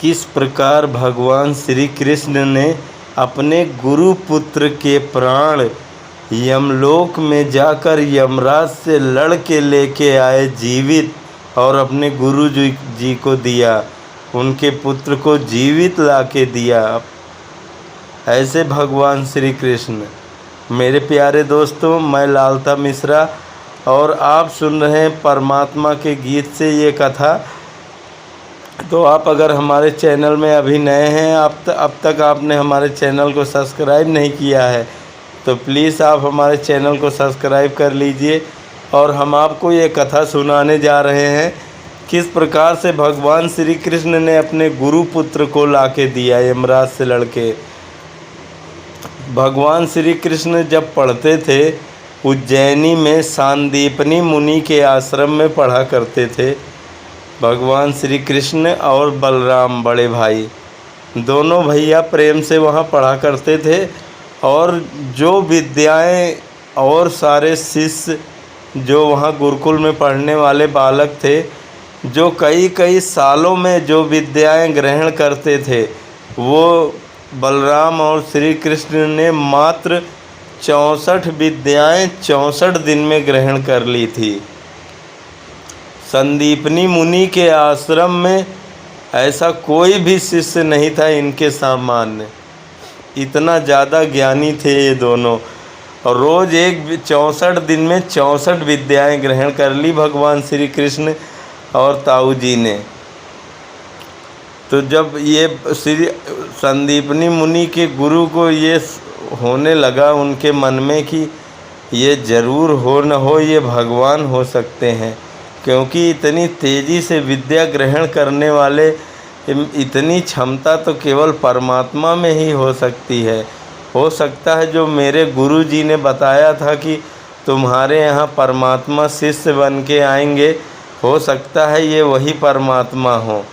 किस प्रकार भगवान श्री कृष्ण ने अपने गुरु पुत्र के प्राण यमलोक में जाकर यमराज से लड़ के लेके आए जीवित, और अपने गुरु जी को दिया, उनके पुत्र को जीवित लाके दिया। ऐसे भगवान श्री कृष्ण। मेरे प्यारे दोस्तों, मैं लालता मिश्रा और आप सुन रहे हैं परमात्मा के गीत से ये कथा। तो आप अगर हमारे चैनल में अभी नए हैं, अब तक आपने हमारे चैनल को सब्सक्राइब नहीं किया है, तो प्लीज़ आप हमारे चैनल को सब्सक्राइब कर लीजिए। और हम आपको ये कथा सुनाने जा रहे हैं किस प्रकार से भगवान श्री कृष्ण ने अपने गुरु पुत्र को लाके दिया यमराज से लड़के। भगवान श्री कृष्ण जब पढ़ते थे उज्जैनी में सांदीपनी मुनि के आश्रम में पढ़ा करते थे। भगवान श्री कृष्ण और बलराम बड़े भाई दोनों भैया प्रेम से वहाँ पढ़ा करते थे। और जो विद्याएं और सारे शिष्य जो वहाँ गुरुकुल में पढ़ने वाले बालक थे, जो कई सालों में जो विद्याएं ग्रहण करते थे, वो बलराम और श्री कृष्ण ने मात्र 64 विद्याएं 64 दिन में ग्रहण कर ली थी। संदीपनी मुनि के आश्रम में ऐसा कोई भी शिष्य नहीं था इनके सामान्य, इतना ज़्यादा ज्ञानी थे ये दोनों। और रोज़ 64 दिन में 64 विद्याएं ग्रहण कर ली भगवान श्री कृष्ण और ताऊ जी ने। तो जब ये श्री संदीपनी मुनि के गुरु को ये होने लगा उनके मन में कि ये ज़रूर हो न हो ये भगवान हो सकते हैं, क्योंकि इतनी तेज़ी से विद्या ग्रहण करने वाले, इतनी क्षमता तो केवल परमात्मा में ही हो सकती है। हो सकता है जो मेरे गुरु जी ने बताया था कि तुम्हारे यहाँ परमात्मा शिष्य बन के आएंगे, हो सकता है ये वही परमात्मा हो।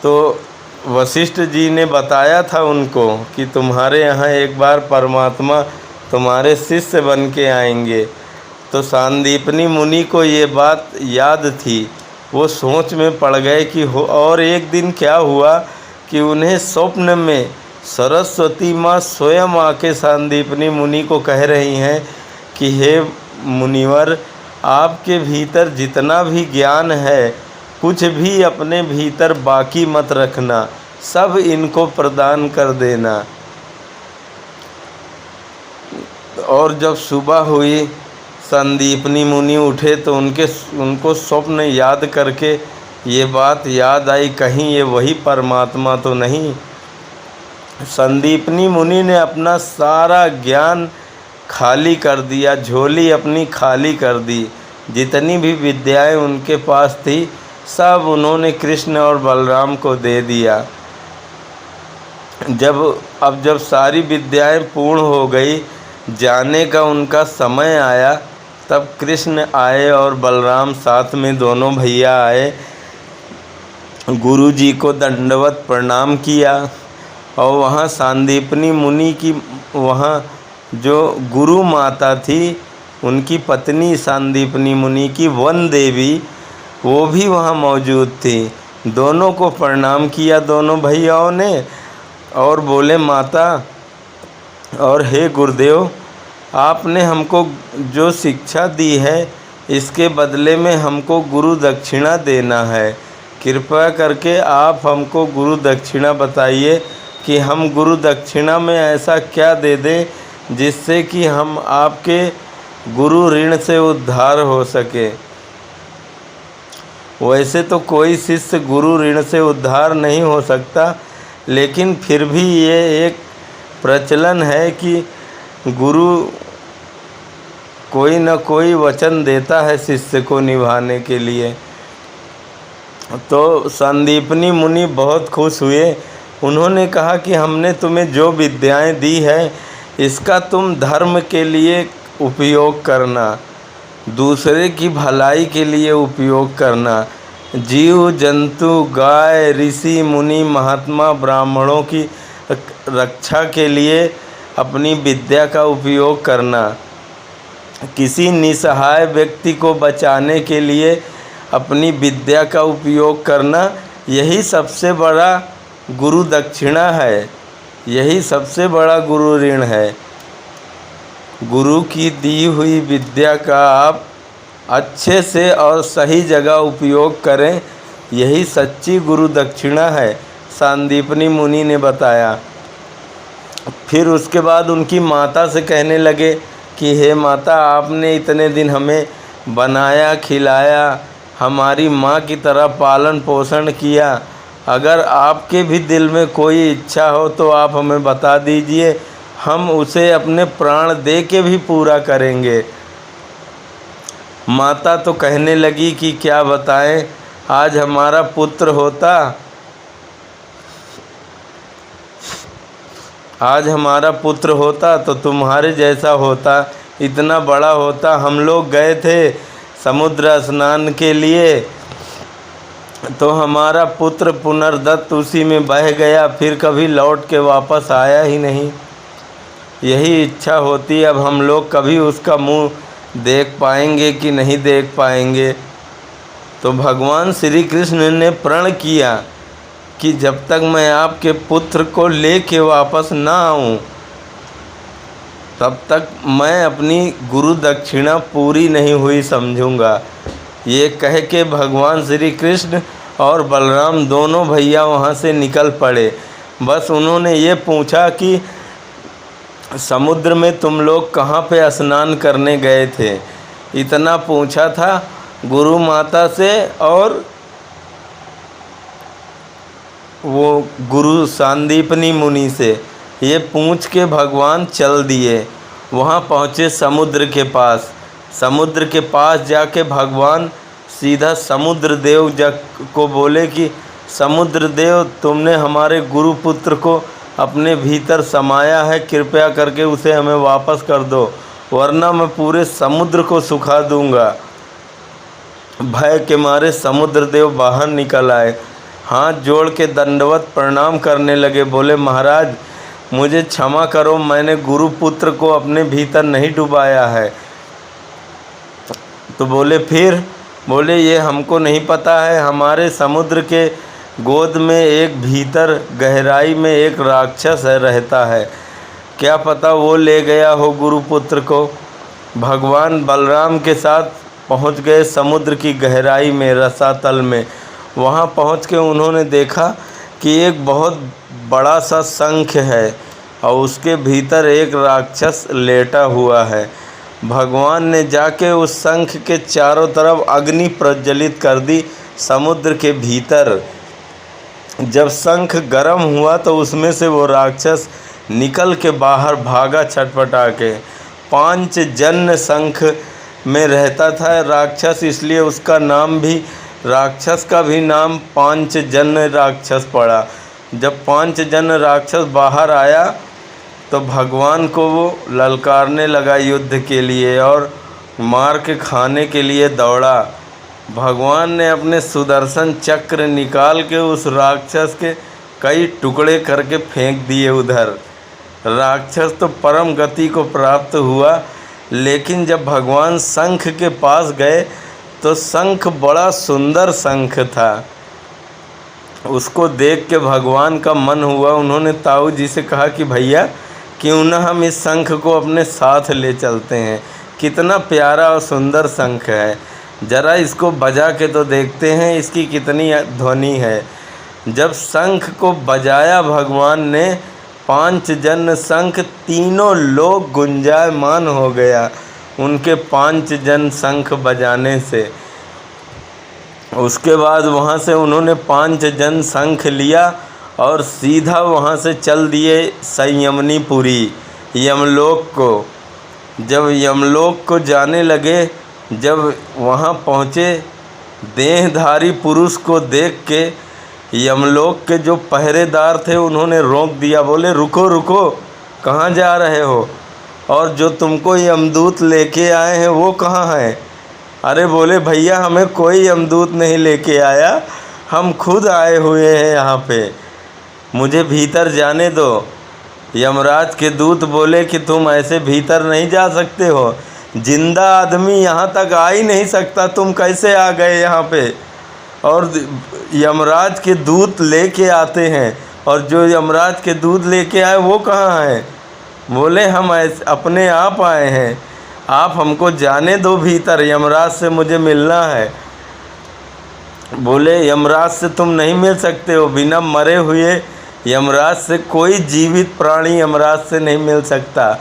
तो वशिष्ठ जी ने बताया था उनको कि तुम्हारे यहाँ एक बार परमात्मा तुम्हारे शिष्य बन के आएंगे। तो सांदीपनी मुनि को ये बात याद थी, वो सोच में पड़ गए कि हो। और एक दिन क्या हुआ कि उन्हें स्वप्न में सरस्वती माँ स्वयं आके सांदीपनी मुनि को कह रही हैं कि हे मुनिवर, आपके भीतर जितना भी ज्ञान है कुछ भी अपने भीतर बाकी मत रखना, सब इनको प्रदान कर देना। और जब सुबह हुई संदीपनी मुनि उठे तो उनको स्वप्न याद करके ये बात याद आई, कहीं ये वही परमात्मा तो नहीं। संदीपनी मुनि ने अपना सारा ज्ञान खाली कर दिया, झोली अपनी खाली कर दी। जितनी भी विद्याएं उनके पास थी सब उन्होंने कृष्ण और बलराम को दे दिया। जब सारी विद्याएं पूर्ण हो गई, जाने का उनका समय आया, तब कृष्ण आए और बलराम साथ में दोनों भैया आए। गुरु जी को दंडवत प्रणाम किया और वहाँ सांदीपनी मुनि की, वहाँ जो गुरु माता थी उनकी पत्नी सांदीपनी मुनि की वन देवी, वो भी वहाँ मौजूद थी। दोनों को प्रणाम किया दोनों भैयाओं ने और बोले, माता और हे गुरुदेव, आपने हमको जो शिक्षा दी है इसके बदले में हमको गुरु दक्षिणा देना है। कृपया करके आप हमको गुरु दक्षिणा बताइए कि हम गुरु दक्षिणा में ऐसा क्या दे दें जिससे कि हम आपके गुरु ऋण से उद्धार हो सके। वैसे तो कोई शिष्य गुरु ऋण से उद्धार नहीं हो सकता, लेकिन फिर भी ये एक प्रचलन है कि गुरु कोई न कोई वचन देता है शिष्य को निभाने के लिए। तो संदीपनी मुनि बहुत खुश हुए। उन्होंने कहा कि हमने तुम्हें जो विद्याएं दी है इसका तुम धर्म के लिए उपयोग करना, दूसरे की भलाई के लिए उपयोग करना। जीव जंतु गाय ऋषि मुनि महात्मा ब्राह्मणों की रक्षा के लिए अपनी विद्या का उपयोग करना। किसी निसहाय व्यक्ति को बचाने के लिए अपनी विद्या का उपयोग करना, यही सबसे बड़ा गुरु दक्षिणा है, यही सबसे बड़ा गुरु ऋण है। गुरु की दी हुई विद्या का आप अच्छे से और सही जगह उपयोग करें, यही सच्ची गुरु दक्षिणा है, सांदीपनी मुनि ने बताया। फिर उसके बाद उनकी माता से कहने लगे कि हे माता, आपने इतने दिन हमें बनाया खिलाया, हमारी माँ की तरह पालन पोषण किया। अगर आपके भी दिल में कोई इच्छा हो तो आप हमें बता दीजिए, हम उसे अपने प्राण दे के भी पूरा करेंगे। माता तो कहने लगी कि क्या बताएं, आज हमारा पुत्र होता, आज हमारा पुत्र होता तो तुम्हारे जैसा होता, इतना बड़ा होता। हम लोग गए थे समुद्र स्नान के लिए, तो हमारा पुत्र पुनर्दत्त उसी में बह गया, फिर कभी लौट के वापस आया ही नहीं। यही इच्छा होती, अब हम लोग कभी उसका मुंह देख पाएंगे कि नहीं देख पाएंगे। तो भगवान श्री कृष्ण ने प्रण किया कि जब तक मैं आपके पुत्र को लेके वापस ना आऊं, तब तक मैं अपनी गुरु दक्षिणा पूरी नहीं हुई समझूंगा। ये कह के भगवान श्री कृष्ण और बलराम दोनों भैया वहाँ से निकल पड़े। बस उन्होंने ये पूछा कि समुद्र में तुम लोग कहाँ पे स्नान करने गए थे, इतना पूछा था गुरु माता से। और वो गुरु सांदीपनी मुनि से ये पूछ के भगवान चल दिए। वहाँ पहुँचे समुद्र के पास। समुद्र के पास जाके भगवान सीधा समुद्र देव को बोले कि समुद्र देव, तुमने हमारे गुरुपुत्र को अपने भीतर समाया है, कृपया करके उसे हमें वापस कर दो, वरना मैं पूरे समुद्र को सुखा दूंगा। भय के मारे समुद्र देव बाहर निकल आए, हाथ जोड़ के दंडवत प्रणाम करने लगे। बोले महाराज, मुझे क्षमा करो, मैंने गुरुपुत्र को अपने भीतर नहीं डुबाया है। तो बोले फिर? बोले ये हमको नहीं पता है, हमारे समुद्र के गोद में एक भीतर गहराई में एक राक्षस रहता है, क्या पता वो ले गया हो गुरुपुत्र को। भगवान बलराम के साथ पहुंच गए समुद्र की गहराई में, रसातल में। वहां पहुंच के उन्होंने देखा कि एक बहुत बड़ा सा शंख है और उसके भीतर एक राक्षस लेटा हुआ है। भगवान ने जाके उस शंख के चारों तरफ अग्नि प्रज्वलित कर दी समुद्र के भीतर। जब शंख गर्म हुआ तो उसमें से वो राक्षस निकल के बाहर भागा छटपटा के। पांचजन्य शंख में रहता था राक्षस, इसलिए उसका नाम भी, राक्षस का भी नाम पांचजन्य राक्षस पड़ा। जब पांचजन्य राक्षस बाहर आया तो भगवान को वो ललकारने लगा युद्ध के लिए और मार के खाने के लिए दौड़ा। भगवान ने अपने सुदर्शन चक्र निकाल के उस राक्षस के कई टुकड़े करके फेंक दिए उधर। राक्षस तो परम गति को प्राप्त हुआ, लेकिन जब भगवान शंख के पास गए तो शंख बड़ा सुंदर शंख था। उसको देख के भगवान का मन हुआ। उन्होंने ताऊ जी से कहा कि भैया, क्यों ना हम इस शंख को अपने साथ ले चलते हैं, कितना प्यारा और सुंदर शंख है, ज़रा इसको बजा के तो देखते हैं इसकी कितनी ध्वनि है। जब शंख को बजाया भगवान ने, पांचजन्य शंख, तीनों लोग गुंजायमान हो गया उनके पांचजन्य शंख बजाने से। उसके बाद वहाँ से उन्होंने पांचजन्य शंख लिया और सीधा वहाँ से चल दिए संयमनीपुरी, यमलोक को। जब यमलोक को जाने लगे, जब वहाँ पहुँचे, देहधारी पुरुष को देख के यमलोक के जो पहरेदार थे उन्होंने रोक दिया। बोले रुको रुको, कहाँ जा रहे हो, और जो तुमको यमदूत लेके आए हैं वो कहाँ हैं? अरे बोले भैया, हमें कोई यमदूत नहीं लेके आया, हम खुद आए हुए हैं यहाँ पे, मुझे भीतर जाने दो। यमराज के दूत बोले कि तुम ऐसे भीतर नहीं जा सकते हो, जिंदा आदमी यहाँ तक आ ही नहीं सकता, तुम कैसे आ गए यहाँ पे। और यमराज के दूत लेके आते हैं, और जो यमराज के दूत लेके आए वो कहाँ हैं? बोले हम अपने आप आए हैं, आप हमको जाने दो भीतर, यमराज से मुझे मिलना है। बोले यमराज से तुम नहीं मिल सकते हो, बिना मरे हुए यमराज से कोई जीवित प्राणी यमराज से नहीं मिल सकता।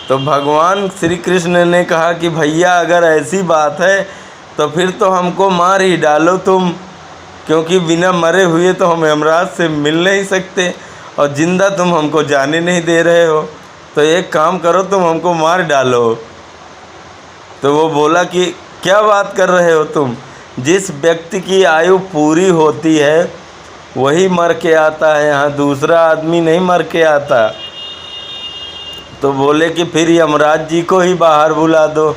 तो भगवान श्री कृष्ण ने कहा कि भैया अगर ऐसी बात है तो फिर तो हमको मार ही डालो तुम, क्योंकि बिना मरे हुए तो हम यमराज से मिल नहीं सकते, और ज़िंदा तुम हमको जाने नहीं दे रहे हो, तो एक काम करो तुम हमको मार डालो। तो वो बोला कि क्या बात कर रहे हो तुम, जिस व्यक्ति की आयु पूरी होती है वही मर के आता है, यहाँ दूसरा आदमी नहीं मर के आता। तो बोले कि फिर यमराज जी को ही बाहर बुला दो।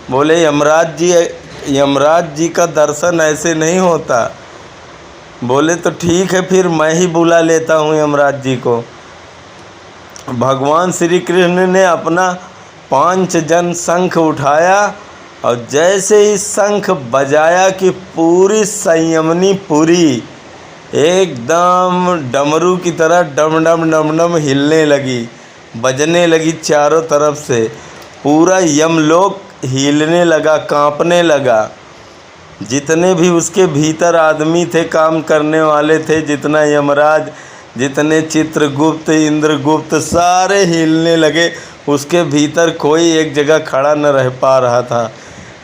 बोले यमराज जी का दर्शन ऐसे नहीं होता। बोले तो ठीक है, फिर मैं ही बुला लेता हूँ यमराज जी को। भगवान श्री कृष्ण ने अपना 5 जन शंख उठाया, और जैसे ही शंख बजाया कि पूरी संयमनी पुरी एकदम डमरू की तरह डम डम डम डम हिलने लगी, बजने लगी चारों तरफ से। पूरा यमलोक हिलने लगा, कांपने लगा। जितने भी उसके भीतर आदमी थे, काम करने वाले थे, जितना यमराज, जितने चित्रगुप्त, इंद्रगुप्त, सारे हिलने लगे। उसके भीतर कोई एक जगह खड़ा न रह पा रहा था।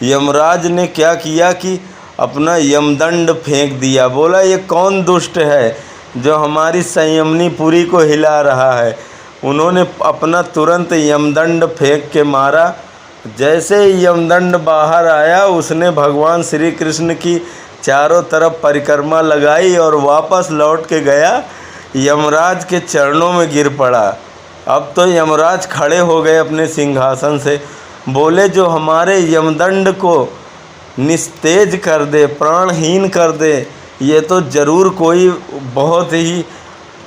यमराज ने क्या किया कि अपना यमदंड फेंक दिया। बोला ये कौन दुष्ट है जो हमारी संयमनी पुरी को हिला रहा है। उन्होंने अपना तुरंत यमदंड फेंक के मारा। जैसे ही यमदंड बाहर आया, उसने भगवान श्री कृष्ण की चारों तरफ परिक्रमा लगाई और वापस लौट के गया, यमराज के चरणों में गिर पड़ा। अब तो यमराज खड़े हो गए अपने सिंहासन से। बोले जो हमारे यमदंड को निस्तेज कर दे, प्राणहीन कर दे, ये तो ज़रूर कोई बहुत ही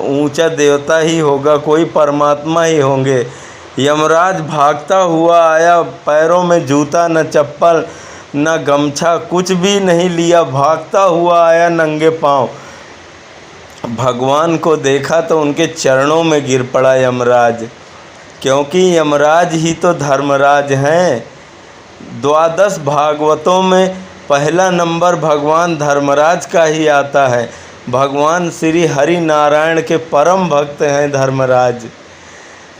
ऊंचा देवता ही होगा, कोई परमात्मा ही होंगे। यमराज भागता हुआ आया, पैरों में जूता न चप्पल न गमछा, कुछ भी नहीं लिया, भागता हुआ आया नंगे पांव। भगवान को देखा तो उनके चरणों में गिर पड़ा यमराज, क्योंकि यमराज ही तो धर्मराज हैं। 12 भागवतों में पहला नंबर भगवान धर्मराज का ही आता है। भगवान श्री हरि नारायण के परम भक्त हैं धर्मराज।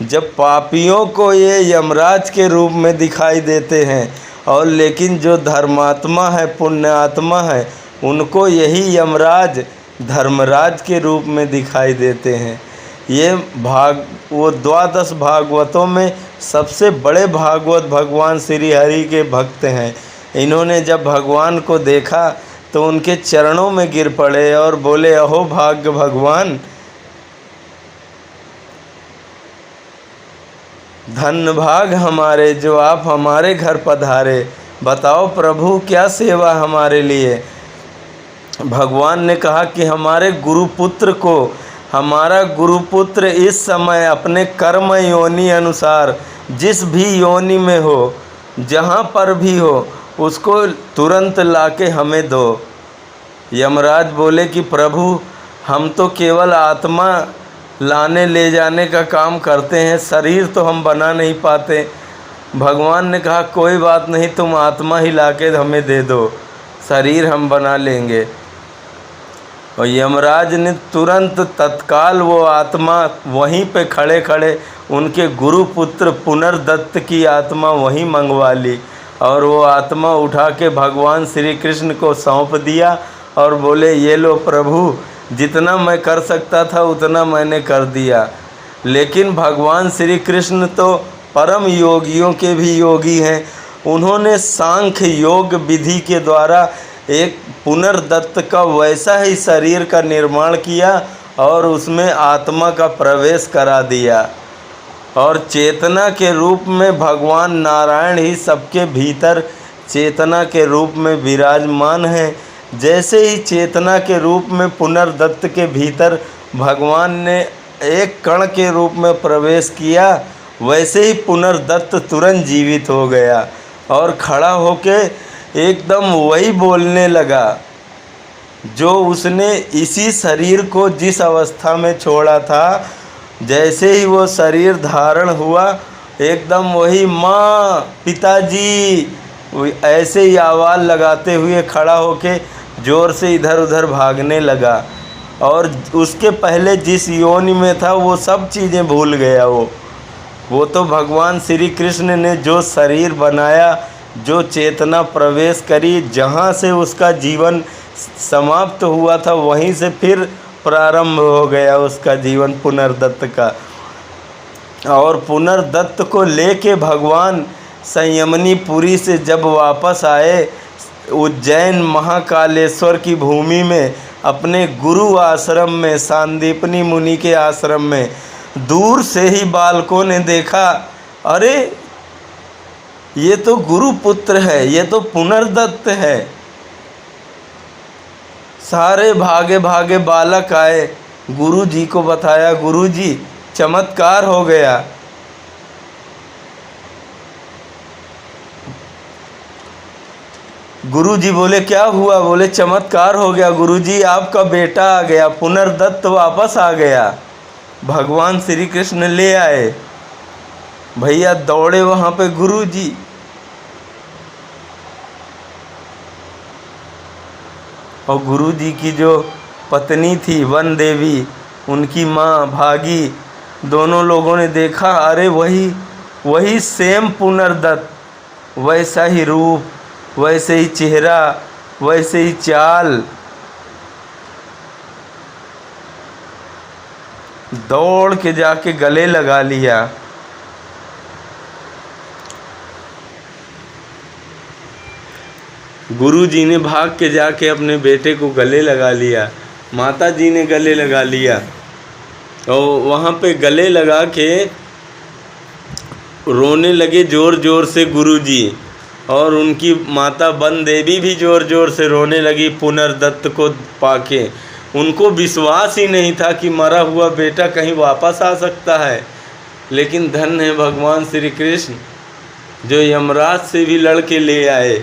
जब पापियों को ये यमराज के रूप में दिखाई देते हैं, और लेकिन जो धर्मात्मा है, पुण्यात्मा है, उनको यही यमराज धर्मराज के रूप में दिखाई देते हैं। ये वो 12 भागवतों में सबसे बड़े भागवत भगवान श्री हरि के भक्त हैं। इन्होंने जब भगवान को देखा तो उनके चरणों में गिर पड़े और बोले अहो भाग्य भगवान, धन्य भाग हमारे जो आप हमारे घर पधारे। बताओ प्रभु क्या सेवा हमारे लिए। भगवान ने कहा कि हमारे गुरुपुत्र को, हमारा गुरुपुत्र इस समय अपने कर्म योनि अनुसार जिस भी योनि में हो, जहाँ पर भी हो, उसको तुरंत लाके हमें दो। यमराज बोले कि प्रभु हम तो केवल आत्मा लाने ले जाने का काम करते हैं, शरीर तो हम बना नहीं पाते। भगवान ने कहा कोई बात नहीं, तुम आत्मा ही लाके हमें दे दो, शरीर हम बना लेंगे। और यमराज ने तुरंत तत्काल वो आत्मा वहीं पे खड़े खड़े उनके गुरुपुत्र पुनर्दत्त की आत्मा वहीं मंगवा ली, और वो आत्मा उठा के भगवान श्री कृष्ण को सौंप दिया और बोले ये लो प्रभु, जितना मैं कर सकता था उतना मैंने कर दिया। लेकिन भगवान श्री कृष्ण तो परम योगियों के भी योगी हैं। उन्होंने सांख्य योग विधि के द्वारा एक पुनर्दत्त का वैसा ही शरीर का निर्माण किया और उसमें आत्मा का प्रवेश करा दिया, और चेतना के रूप में भगवान नारायण ही सबके भीतर चेतना के रूप में विराजमान हैं। जैसे ही चेतना के रूप में पुनर्दत्त के भीतर भगवान ने एक कण के रूप में प्रवेश किया, वैसे ही पुनर्दत्त तुरंत जीवित हो गया और खड़ा होके एकदम वही बोलने लगा जो उसने इसी शरीर को जिस अवस्था में छोड़ा था। जैसे ही वो शरीर धारण हुआ एकदम वही माँ पिताजी ऐसे ही आवाज़ लगाते हुए खड़ा होके ज़ोर से इधर उधर भागने लगा। और उसके पहले जिस योनि में था वो सब चीज़ें भूल गया। वो तो भगवान श्री कृष्ण ने जो शरीर बनाया, जो चेतना प्रवेश करी, जहाँ से उसका जीवन समाप्त हुआ था वहीं से फिर प्रारंभ हो गया उसका जीवन पुनर्दत्त का। और पुनर्दत्त को लेके भगवान संयमनीपुरी से जब वापस आए उज्जैन महाकालेश्वर की भूमि में, अपने गुरु आश्रम में, सांदीपनी मुनि के आश्रम में, दूर से ही बालकों ने देखा, अरे ये तो गुरु पुत्र है, ये तो पुनर्दत्त है। सारे भागे भागे बालक आए, गुरु जी को बताया, गुरु जी चमत्कार हो गया। गुरुजी बोले क्या हुआ? बोले चमत्कार हो गया गुरुजी, आपका बेटा आ गया, पुनर्दत्त वापस आ गया। भगवान श्री कृष्ण ले आए। भैया दौड़े वहाँ पे गुरुजी। और गुरुजी की जो पत्नी थी वन देवी, उनकी माँ भागी, दोनों लोगों ने देखा, अरे वही सेम पुनर्दत्त, वैसा ही रूप, वैसे ही चेहरा, वैसे ही चाल। दौड़ के जाके गले लगा लिया। गुरुजी ने भाग के जाके अपने बेटे को गले लगा लिया, माता जी ने गले लगा लिया। और वहाँ पे गले लगा के रोने लगे ज़ोर ज़ोर से गुरुजी। और उनकी माता वन देवी भी ज़ोर ज़ोर से रोने लगी पुनर्दत्त को पाके। उनको विश्वास ही नहीं था कि मरा हुआ बेटा कहीं वापस आ सकता है। लेकिन धन्य है भगवान श्री कृष्ण जो यमराज से भी लड़ के ले आए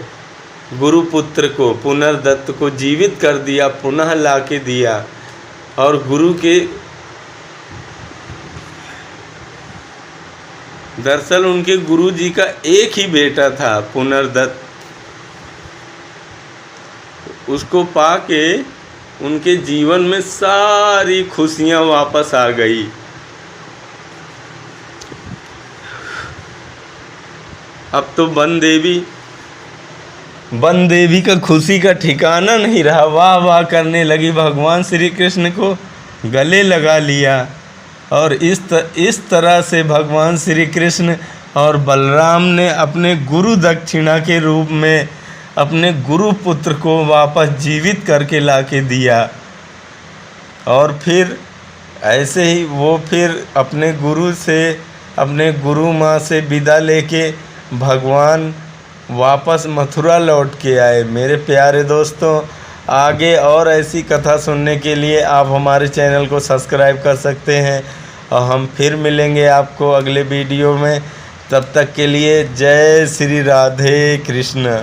गुरुपुत्र को, पुनर्दत्त को जीवित कर दिया, पुनः ला के दिया। और गुरु के दरअसल उनके गुरु जी का एक ही बेटा था पुनर्दत्त। उसको पाके उनके जीवन में सारी खुशियां वापस आ गई। अब तो वन देवी का खुशी का ठिकाना नहीं रहा, वाह वाह करने लगी, भगवान श्री कृष्ण को गले लगा लिया। और इस तरह से भगवान श्री कृष्ण और बलराम ने अपने गुरु दक्षिणा के रूप में अपने गुरु पुत्र को वापस जीवित करके ला के दिया। और फिर ऐसे ही वो फिर अपने गुरु माँ से विदा लेके भगवान वापस मथुरा लौट के आए। मेरे प्यारे दोस्तों, आगे और ऐसी कथा सुनने के लिए आप हमारे चैनल को सब्सक्राइब कर सकते हैं। और हम फिर मिलेंगे आपको अगले वीडियो में। तब तक के लिए जय श्री राधे कृष्ण।